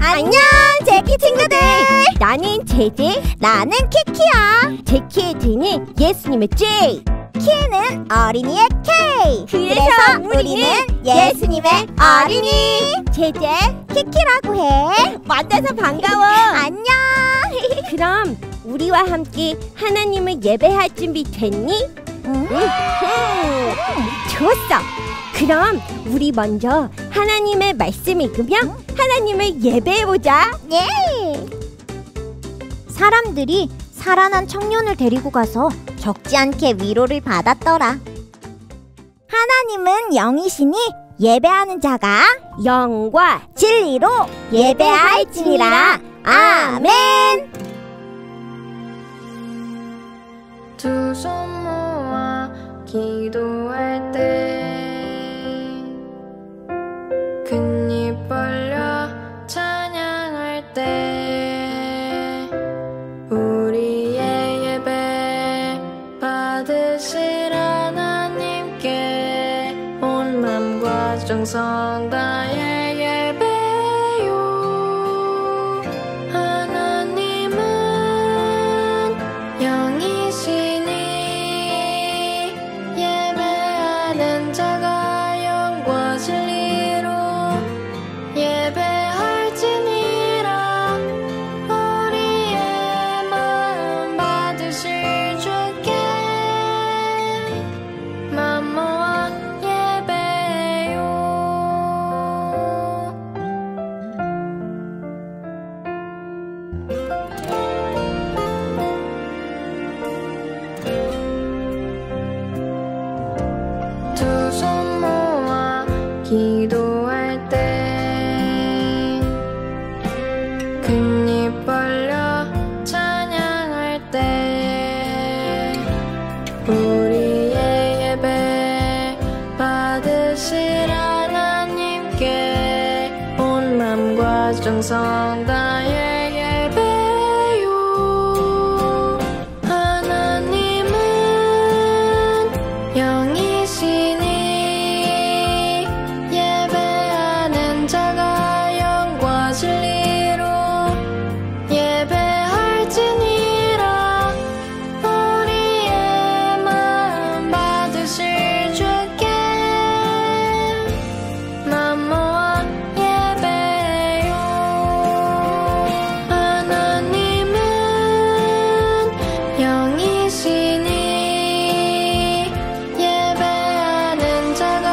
안녕, 제키 친구들. 나는 제제, 나는 키키야. 제키의 제는 예수님의 J, 키는 어린이의 K. 그래서 우리는 예수님의 어린이. 제제, 키키라고 해. 만나서 반가워. 안녕. 그럼 우리와 함께 하나님을 예배할 준비 됐니? 좋았어. 그럼 우리 먼저 하나님의 말씀 읽으며 하나님을 예배해보자. 예. 사람들이 살아난 청년을 데리고 가서 적지 않게 위로를 받았더라. 하나님은 영이시니 예배하는 자가 영과 진리로 예배할지니라. 아멘. 두 손 모아 기도할 때 큰 입 벌려 찬양할 때 우리의 예배 받으실 하나님께 온 맘과 정성 다해 예배요. 하나님은 영이시니 예배하는 자가 영과 진리로 예배할지니라. 우리의 마음 받으실 주께 맘 모아 예배요. 두 손 모아 기도할 때 큰 입 벌려 찬양할 때 우리의 예배 받으실 하나님께 온 맘과 정성 다해 예배요. 하나님은 영이시니 예배하는 자가 영과 진리로 예배할지니라. 우리의 마음 받으실 주께 맘 모아 예배요. 하나님은 영이시니 예배하는 자가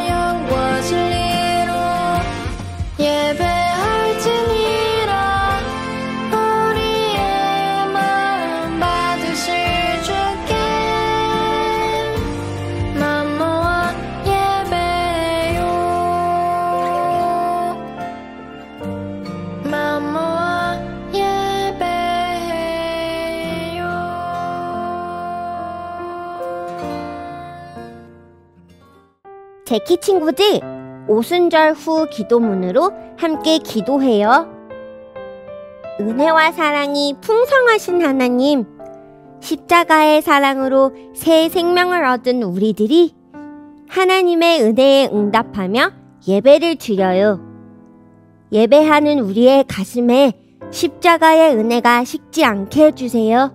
영과 진리로 예배할지니라. 우리의 마음 받으실 주께 맘 모아 예배요. 맘 모아 예배요. 제키 친구들, 오순절 후 기도문으로 함께 기도해요. 은혜와 사랑이 풍성하신 하나님, 십자가의 사랑으로 새 생명을 얻은 우리들이 하나님의 은혜에 응답하며 예배를 드려요. 예배하는 우리의 가슴에 십자가의 은혜가 식지 않게 해주세요.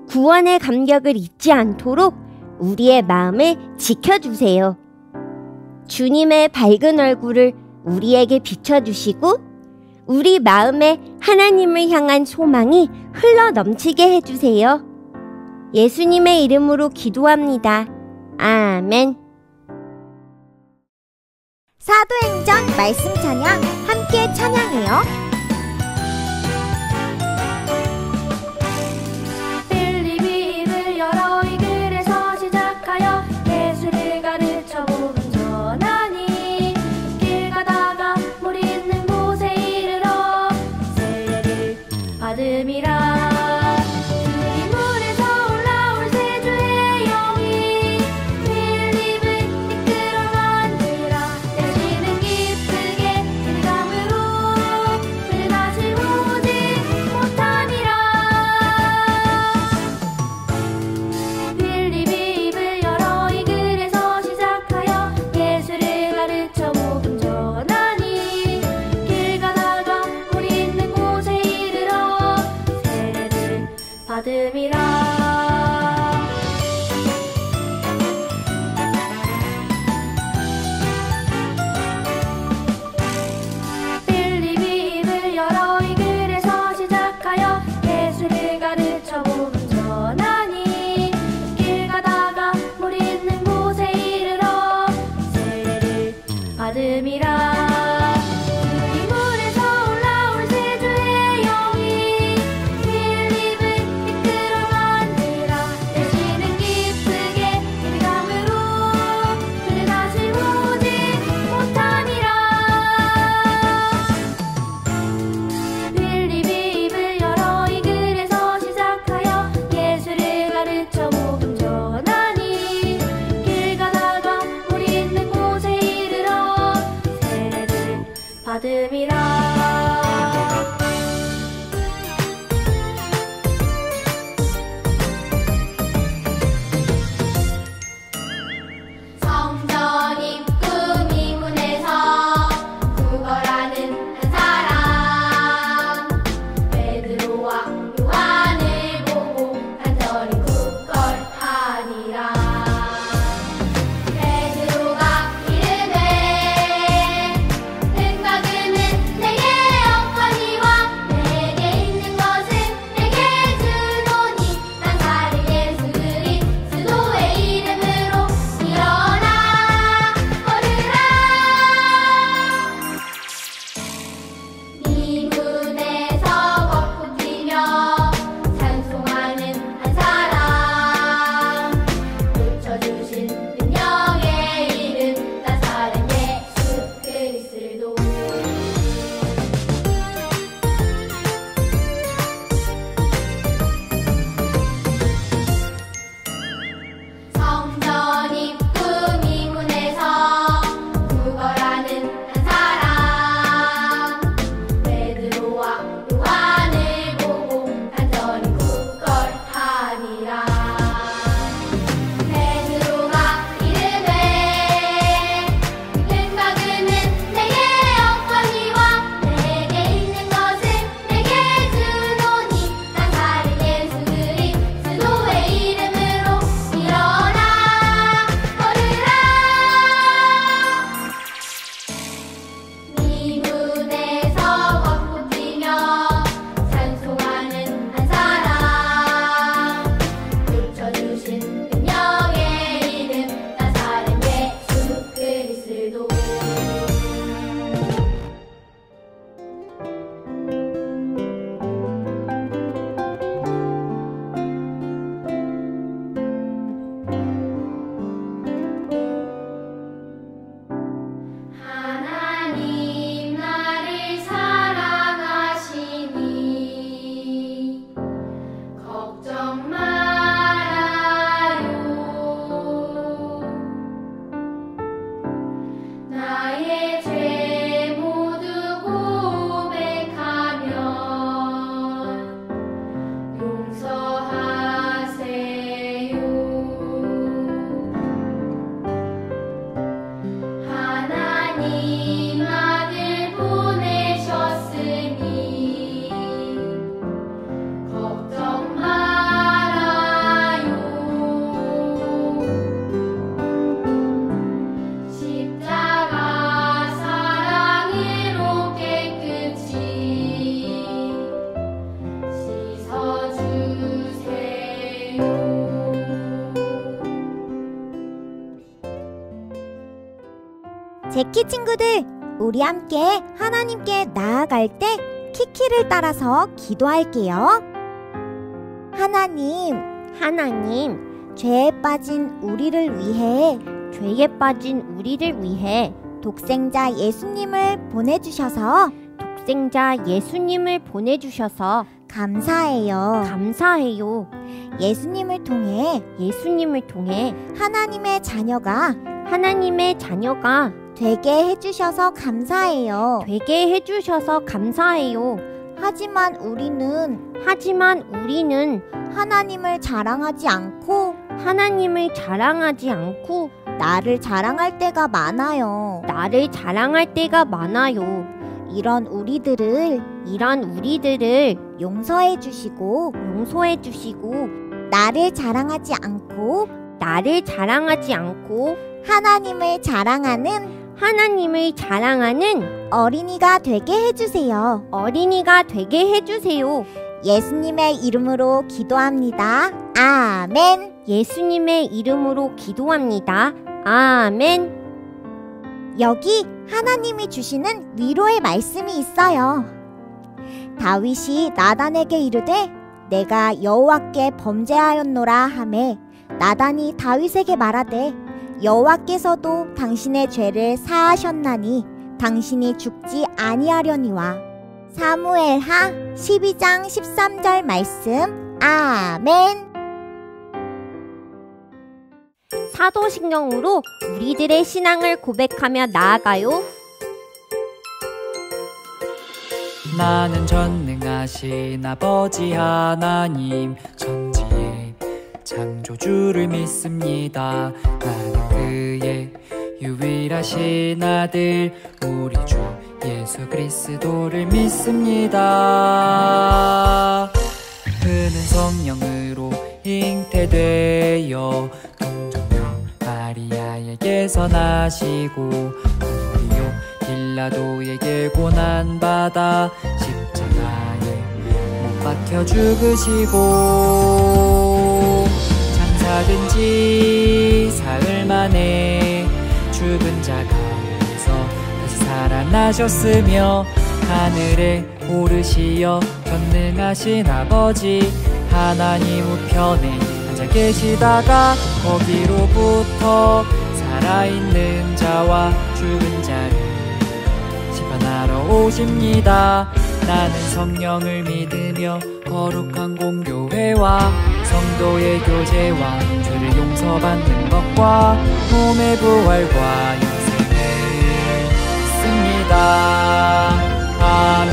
구원의 감격을 잊지 않도록 우리의 마음을 지켜주세요. 주님의 밝은 얼굴을 우리에게 비춰주시고 우리 마음에 하나님을 향한 소망이 흘러 넘치게 해주세요. 예수님의 이름으로 기도합니다. 아멘. 사도행전 말씀 찬양 함께 찬양해요. 빌립이 입을 열어 이 글에서 시작하여 예수를 가르쳐 복음 전하니 길 가다가 물 있는 곳에 이르러 세례를 받음이라. 그 물에서 올라올 세주의 영이 빌립을 이끌어 가니라. 내쉬는 기쁘게 길감으로 성전 입구 미문에서 구걸하는 한 사람, 베드로와 요한을 보고 간절히 구걸하니라. 베드로가 이르되 은과 금은 내게 없거니와 내게 있는 것은 내게 주노니 나사렛 예수 그리스도의 이름으로 일어나 걸으라. 미문에서 걷고 뛰며 찬송하는 한 사람, 고쳐주신 능력의 이름 나사렛 예수 그리스도. 성전 입구 미문에서 구걸하는 한 사람, 베드로와 요한을 보고 간절히 구걸하니라. 베드로가 이르되 은과 금은 내게 없거니와 내게 있는 것은 내게 주노니 나사렛 예수 그리스도의 이름으로 일어나 걸으라. 미문에서 걷고 뛰며 찬송하는 한 사람, 고쳐주신 능력의 이름 나사렛 예수 그리스도. 하나님 나를 사랑하시니 걱정 말아요. 나의 죄 모두 고백하면 용서하세요. 하나님 아들 보내셨으니 걱정 말아요. 십자가 사랑으로 깨끗이 씻어주세요. 제키 친구들, 우리 함께 하나님께 나아갈 때 키키를 따라서 기도할게요. 하나님, 죄에 빠진 우리를 위해 독생자 예수님을 보내주셔서 감사해요. 예수님을 통해 하나님의 자녀가 되게 해주셔서 감사해요. 하지만 우리는 하나님을 자랑하지 않고 나를 자랑할 때가 많아요. 이런 우리들을 용서해 주시고 나를 자랑하지 않고 하나님을 자랑하는 어린이가 되게 해주세요. 예수님의 이름으로 기도합니다. 아멘. 여기 하나님이 주시는 위로의 말씀이 있어요. 다윗이 나단에게 이르되 내가 여호와께 범죄하였노라 하매 나단이 다윗에게 말하되 여호와께서도 당신의 죄를 사하셨나니 당신이 죽지 아니하려니와. 사무엘하 12장 13절 말씀. 아멘. 사도신경으로 우리들의 신앙을 고백하며 나아가요. 나는 전능하신 아버지 하나님 천지의 창조주를 믿습니다. 나는 그의 유일하신 아들 우리 주 예수 그리스도를 믿습니다. 그는 성령으로 잉태되어 동정녀 마리아에게서 나시고 본디오 빌라도에게 고난받아 십자가에 못 박혀 죽으시고 장사된 지 사흘 만에 죽은 자 가운데서 다시 살아나셨으며 하늘에 오르시어 전능하신 아버지 하나님 우편에 앉아 계시다가 거기로부터 살아있는 자와 죽은 자를 심판하러 오십니다. 나는 성령을 믿으며 거룩한 공교회와 성도의 교제와 죄를 용서받는 것과 몸의 부활과 영생을 믿습니다. 아멘.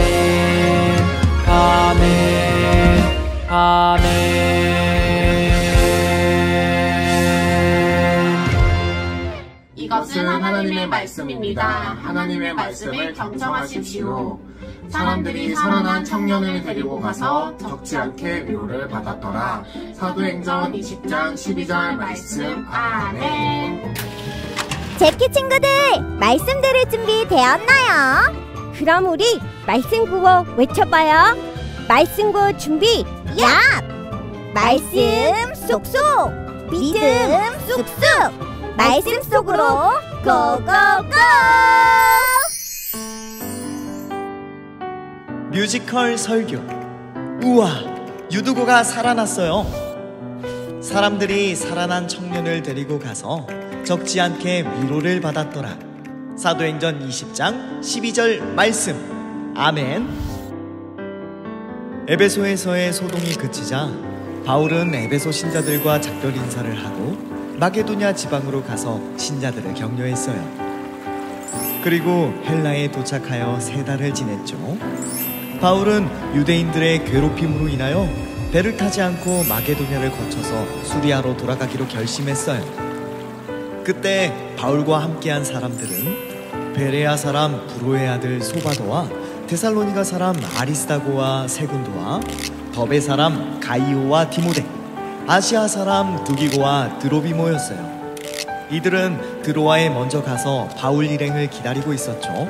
아멘. 아멘. 이것은 하나님의 말씀입니다. 하나님의 말씀을 경청하십시오. 사람들이 살아난 청년을 데리고 가서 적지 않게 위로를 받았더라. 사도행전 20장 12절 말씀. 아멘. 제키 친구들, 말씀 들을 준비 되었나요? 그럼 우리 말씀 구호 외쳐봐요. 말씀 구호 준비, 야! 말씀 쏙쏙, 믿음 쑥쑥, 말씀 속으로 고고고! 뮤지컬 설교. 우와, 유두고가 살아났어요. 사람들이 살아난 청년을 데리고 가서 적지 않게 위로를 받았더라. 사도행전 20장 12절 말씀. 아멘. 에베소에서의 소동이 그치자 바울은 에베소 신자들과 작별 인사를 하고 마게도냐 지방으로 가서 신자들을 격려했어요. 그리고 헬라에 도착하여 3달을 지냈죠. 바울은 유대인들의 괴롭힘으로 인하여 배를 타지 않고 마게도냐를 거쳐서 수리아로 돌아가기로 결심했어요. 그때 바울과 함께한 사람들은 베레아 사람 브로의 아들 소바도와 데살로니가 사람 아리스다고와 세군도와 더베 사람 가이오와 디모데, 아시아 사람 두기고와 드로비모였어요. 이들은 드로아에 먼저 가서 바울 일행을 기다리고 있었죠.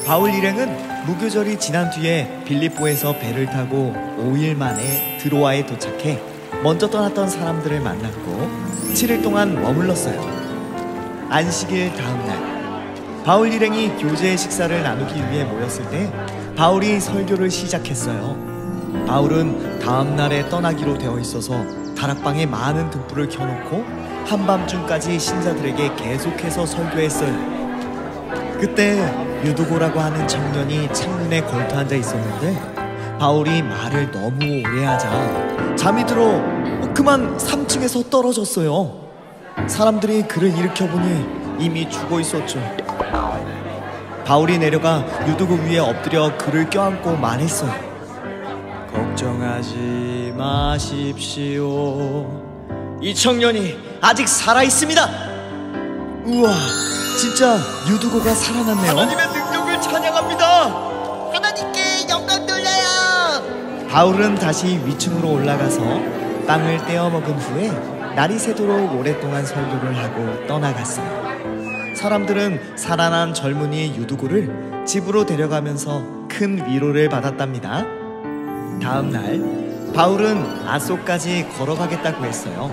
바울 일행은 무교절이 지난 뒤에 빌립보에서 배를 타고 5일 만에 드로아에 도착해 먼저 떠났던 사람들을 만났고 7일 동안 머물렀어요. 안식일 다음날 바울 일행이 교제 식사를 나누기 위해 모였을 때 바울이 설교를 시작했어요. 바울은 다음날에 떠나기로 되어 있어서 다락방에 많은 등불을 켜놓고 한밤중까지 신자들에게 계속해서 설교했어요. 그때 유두고라고 하는 청년이 창문에 걸터 앉아 있었는데 바울이 말을 너무 오래 하자 잠이 들어 그만 3층에서 떨어졌어요. 사람들이 그를 일으켜보니 이미 죽어 있었죠. 바울이 내려가 유두고 위에 엎드려 그를 껴안고 말했어요. 걱정하지 마십시오. 이 청년이 아직 살아있습니다. 우와, 진짜 유두고가 살아났네요. 하나님의 능력을 찬양합니다. 하나님께 영광 돌려요. 바울은 다시 위층으로 올라가서 빵을 떼어 먹은 후에 날이 새도록 오랫동안 설교를 하고 떠나갔어요. 사람들은 살아난 젊은이 유두고를 집으로 데려가면서 큰 위로를 받았답니다. 다음 날 바울은 아소까지 걸어가겠다고 했어요.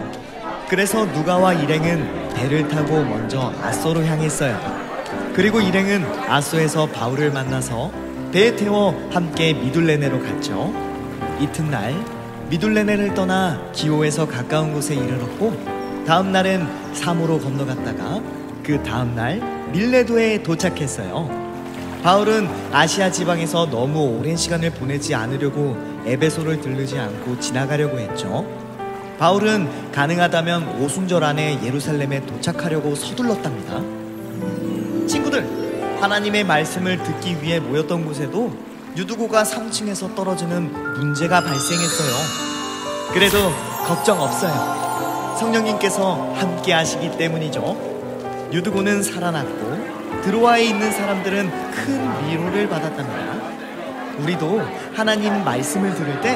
그래서 누가와 일행은 배를 타고 먼저 아소로 향했어요. 그리고 일행은 아소에서 바울을 만나서 배에 태워 함께 미둘레네로 갔죠. 이튿날 미둘레네를 떠나 기오에서 가까운 곳에 이르렀고 다음 날은 사모로 건너갔다가 그 다음날 밀레도에 도착했어요. 바울은 아시아 지방에서 너무 오랜 시간을 보내지 않으려고 에베소를 들르지 않고 지나가려고 했죠. 바울은 가능하다면 오순절 안에 예루살렘에 도착하려고 서둘렀답니다. 친구들, 하나님의 말씀을 듣기 위해 모였던 곳에도 유두고가 3층에서 떨어지는 문제가 발생했어요. 그래도 걱정 없어요. 성령님께서 함께 하시기 때문이죠. 유두고는 살아났고 드로아에 있는 사람들은 큰 위로를 받았답니다. 우리도 하나님 말씀을 들을 때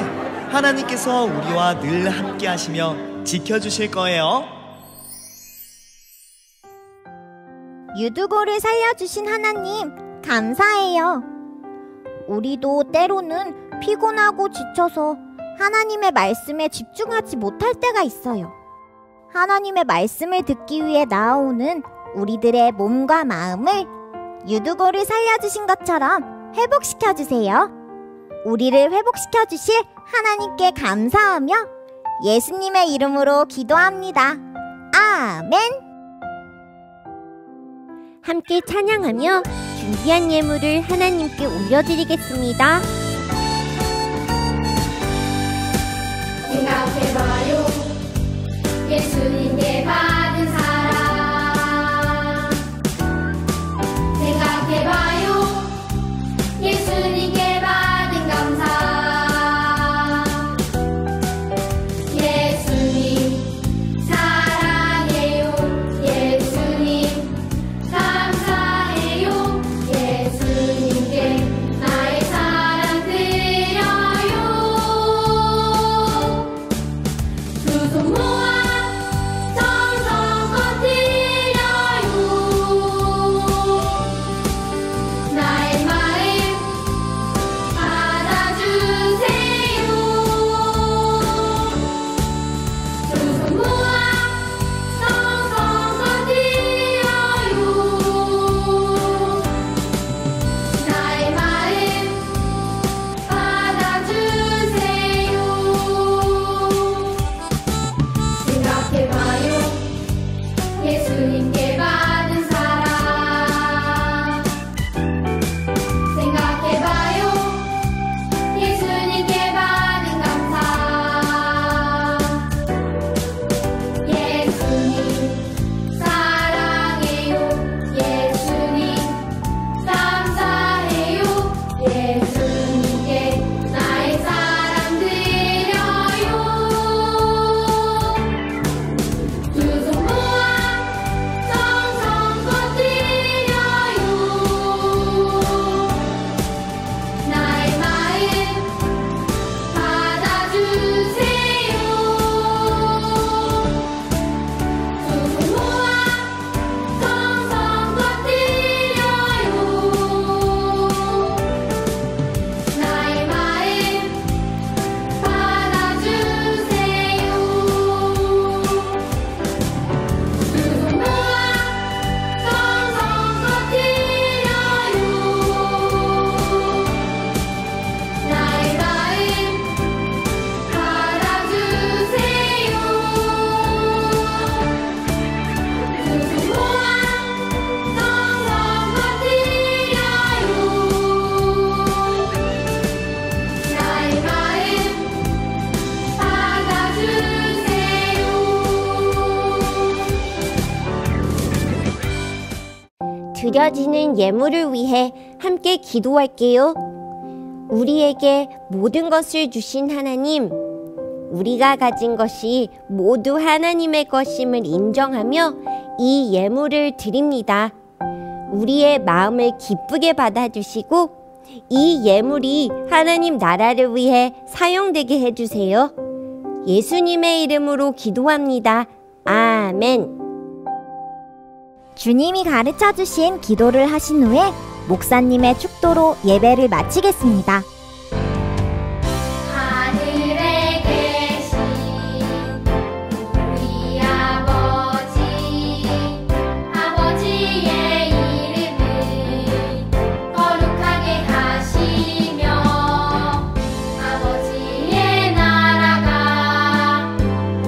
하나님께서 우리와 늘 함께 하시며 지켜주실 거예요. 유두고를 살려주신 하나님 감사해요. 우리도 때로는 피곤하고 지쳐서 하나님의 말씀에 집중하지 못할 때가 있어요. 하나님의 말씀을 듣기 위해 나아오는 우리들의 몸과 마음을 유두고를 살려주신 것처럼 회복시켜주세요. 우리를 회복시켜주실 하나님께 감사하며 예수님의 이름으로 기도합니다. 아멘. 함께 찬양하며 준비한 예물을 하나님께 올려드리겠습니다. 생각해봐요. 예수님께 받은 사랑. 생각해봐요. 예수님께 받은 감사. 예수님 사랑해요. 예수님 감사해요. 예수님께 나의 사랑 드려요. 두 손 모아 정성껏 드려요. 나의 마음 받아주세요. 두 손 모아 정성껏 드려요. 나의 마음 받아주세요. 생각해봐요. 예수님께 받은 사랑. 생각해봐요. 예수님께 받은 감사. 예수님 사랑해요. 예수님 감사해요. 예수님께 나의 사랑 드려요. 두 손 모아 정성껏 드려요. 나의 마음 받아주세요. 두 손 모아 정성껏 드려요. 나의 마음 받아주세요. 두 손 모아 정성껏 드려요. 나의 마음 받아주세요. 두 손 모아 정성껏 드려요. 나의 마음 받아주세요. 드려지는 예물을 위해 함께 기도할게요. 우리에게 모든 것을 주신 하나님, 우리가 가진 것이 모두 하나님의 것임을 인정하며 이 예물을 드립니다. 우리의 마음을 기쁘게 받아주시고 이 예물이 하나님 나라를 위해 사용되게 해주세요. 예수님의 이름으로 기도합니다. 아멘. 주님이 가르쳐주신 기도를 하신 후에 목사님의 축도로 예배를 마치겠습니다. 하늘에 계신 우리 아버지, 아버지의 이름을 거룩하게 하시며 아버지의 나라가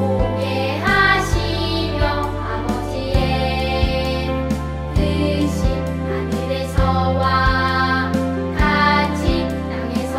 오게 하시며 아버지의 뜻이 하늘에서와 같이 땅에서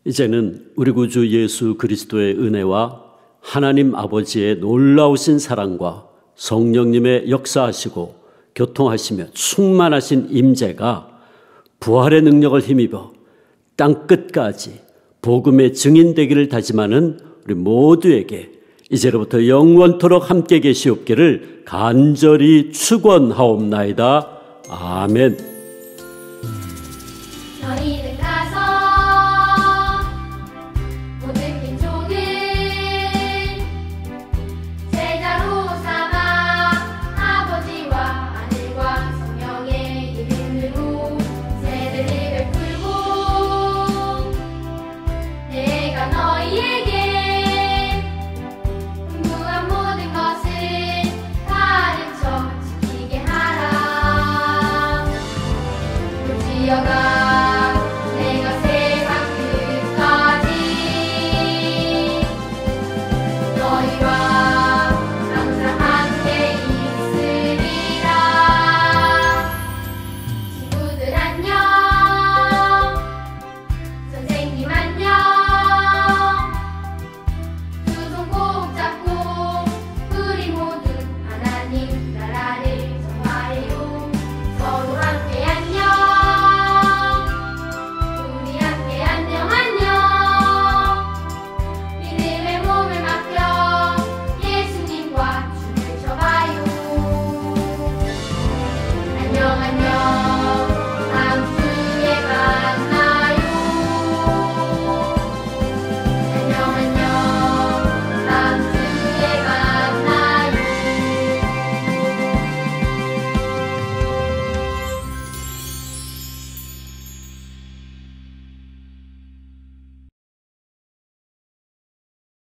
이제는 우리 구주 예수 그리스도의 은혜와 하나님 아버지의 놀라우신 사랑과 성령님의 역사하시고 교통하시며 충만하신 임재가 부활의 능력을 힘입어 땅끝까지 복음의 증인 되기를 다짐하는 우리 모두에게 이제로부터 영원토록 함께 계시옵기를 간절히 축원하옵나이다. 아멘.